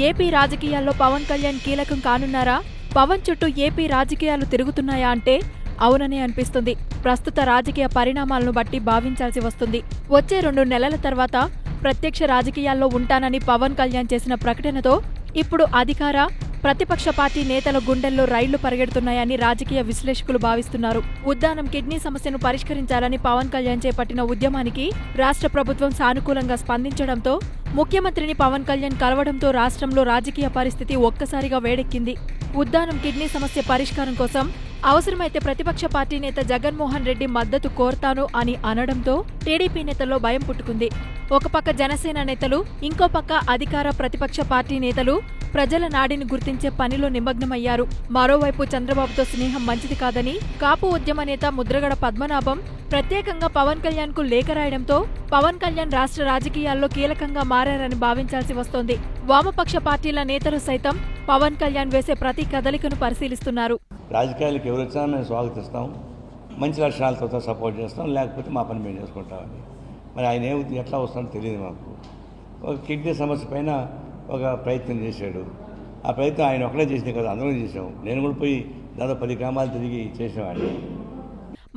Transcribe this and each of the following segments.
AP రాజకీయాల్లో పవన్ కళ్యాణ్ కీలకం కానున్నారా? పవన్ చుట్టూ ఏపీ రాజకీయాలు తిరుగుతున్నాయా అంటే అవుననే అనిపిస్తుంది. ప్రస్తుత రాజకీయ పరిణామాలను బట్టి భావించాల్సి వస్తుంది. వచ్చే 2 నెలల తర్వాత ప్రత్యక్ష రాజకీయాల్లో ఉంటానని పవన్ కళ్యాణ్ చేసిన ప్రకటనతో ఇప్పుడు అధికార, ప్రతిపక్ష పార్టీ నేతల గుండెల్లో రైళ్లు పరిగెడుతున్నాయని రాజకీయ విశ్లేషకులు భావిస్తున్నారు. ఉద్దానం కిడ్నీ సమస్యను పరిష్కరించాలని పవన్ కళ్యాణ్ చేపట్టిన ఉద్యమానికి రాష్ట్ర ప్రభుత్వం సానుకూలంగా స్పందించడంతో ముఖ్యమంత్రిని పవన్ కళ్యాణ్ కలవడంతో రాష్ట్రంలో రాజకీయ పరిస్థితి ఒక్కసారిగా వేడెక్కింది. ఉద్దానం కిడ్నీ సమస్య పరిష్కారం కోసం అవసరమైతే ప్రతిపక్ష పార్టీ నేత జగన్మోహన్ రెడ్డి మద్దతు కోరతాను అని అనడంతో టీడీపీ నేతల్లో భయం పుట్టుకుంది. ఒక పక్క జనసేన నేతలు, ఇంకో పక్క అధికార, ప్రతిపక్ష పార్టీ నేతలు ప్రజల నాడిని గుర్తించే పనిలో నిమగ్నమయ్యారు. మరోవైపు చంద్రబాబుతో స్నేహం మంచిది కాదని కాపు ఉద్యమ నేత ముద్రగడ పద్మనాభం ప్రత్యేకంగా పవన్ కళ్యాణ్ కు లేఖ రాయడంతో పవన్ కళ్యాణ్ రాష్ట్ర రాజకీయాల్లో కీలకంగా మారారని భావించాల్సి వస్తోంది. వామపక్ష పార్టీల నేతలు సైతం పవన్ కళ్యాణ్ వేసే ప్రతి కదలికను పరిశీలిస్తున్నారు. రాజకీయాలకు ఎవరు వచ్చినా మేము స్వాగతిస్తాం, మంచి లక్షణాలతో సపోర్ట్ చేస్తాం, లేకపోతే మా పని మేము చేసుకుంటామని. మరి ఆయన ఎట్లా వస్తుందో తెలియదు మాకు. ఒక కిడ్నీ సమస్య పైన ఒక ప్రయత్నం చేశాడు. ఆ ప్రయత్నం ఆయన ఒకటే చేసినా కదా, అందరం చేసాం. నేను కూడా పోయి దాదాపు 10 గ్రామాలు తిరిగి చేసేవాడిని.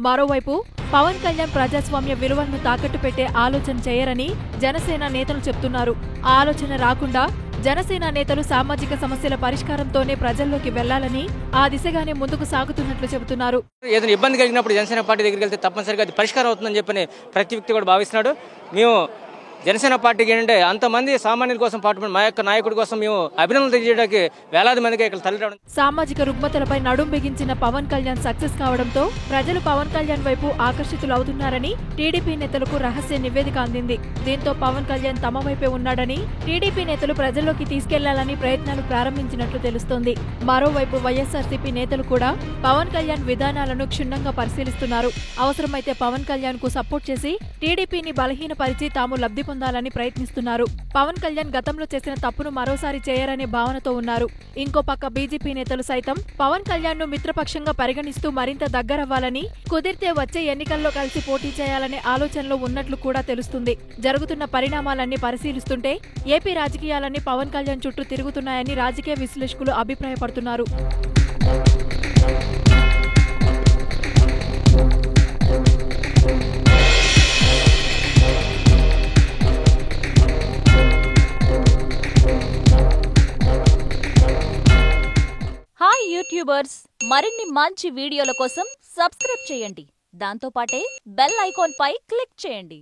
మరోవైపు పవన్ కళ్యాణ్ ప్రజాస్వామ్య విలువలను తాకట్టు పెట్టే ఆలోచన చేయరని జనసేన నేతలు చెప్తున్నారు. ఆ ఆలోచన రాకుండా జనసేన నేతలు సామాజిక సమస్యల పరిష్కారంతోనే ప్రజల్లోకి వెళ్లాలని, ఆ దిశగానే ముందుకు సాగుతున్నట్లు చెబుతున్నారు. ఏదైనా ఇబ్బంది కలిగినప్పుడు జనసేన పార్టీ దగ్గరికి వెళ్తే తప్పనిసరిగా అది పరిష్కారం అవుతుందని చెప్పని ప్రతి వ్యక్తి కూడా భావిస్తున్నాడు. మేము జనసేన పార్టీకి ఏంటంటే అంతమంది సామాన్యుల కోసం పాటుపడి మా యొక్క నాయకుడి కోసం మేము అభినందనలు తెలియజేయడానికి వేలాది మందికి ఇక్కడ తరలిరావడం. సామాజిక రుగ్మతలపై నడుం బిగించిన పవన్ కళ్యాణ్ సక్సెస్ కావడంతో ప్రజలు పవన్ కళ్యాణ్ వైపు ఆకర్షితులవుతున్నారని టీడీపీ నేతలకు రహస్య నివేదిక అందింది. దీంతో పవన్ కళ్యాణ్ తమ వైపే ఉన్నాడని టీడీపీ నేతలు ప్రజల్లోకి తీసుకెళ్లాలని ప్రయత్నాలు ప్రారంభించినట్లు తెలుస్తోంది. మరోవైపు వైఎస్ఆర్సీపీ నేతలు కూడా పవన్ కళ్యాణ్ విధానాలను క్షుణ్ణంగా పరిశీలిస్తున్నారు. అవసరమైతే పవన్ కళ్యాణ్ కు సపోర్ట్ చేసి టీడీపీని బలహీనపరిచి తాము లబ్ధి పొందాలని ప్రయత్నిస్తున్నారు. పవన్ కళ్యాణ్ గతంలో చేసిన తప్పును మరోసారి చేయరనే భావనతో ఉన్నారు. ఇంకో పక్క బీజేపీ నేతలు సైతం పవన్ కళ్యాణ్ ను మిత్రపక్షంగా పరిగణిస్తూ మరింత దగ్గరవ్వాలని, కుదిరితే వచ్చే ఎన్నికల్లో కలిసి పోటీ చేయాలనే ఆలోచనలో ఉన్నట్లు కూడా తెలుస్తుంది. జరుగుతున్న పరిణామాలన్నీ పరిశీలిస్తుంటే ఏపీ రాజకీయాలన్నీ పవన్ కళ్యాణ్ చుట్టూ తిరుగుతున్నాయని రాజకీయ విశ్లేషకులు అభిప్రాయపడుతున్నారు. హాయ్ యూట్యూబర్స్, మరిన్ని మంచి వీడియోల కోసం సబ్స్క్రైబ్ చేయండి. దాంతోపాటే బెల్ ఐకాన్ పై క్లిక్ చేయండి.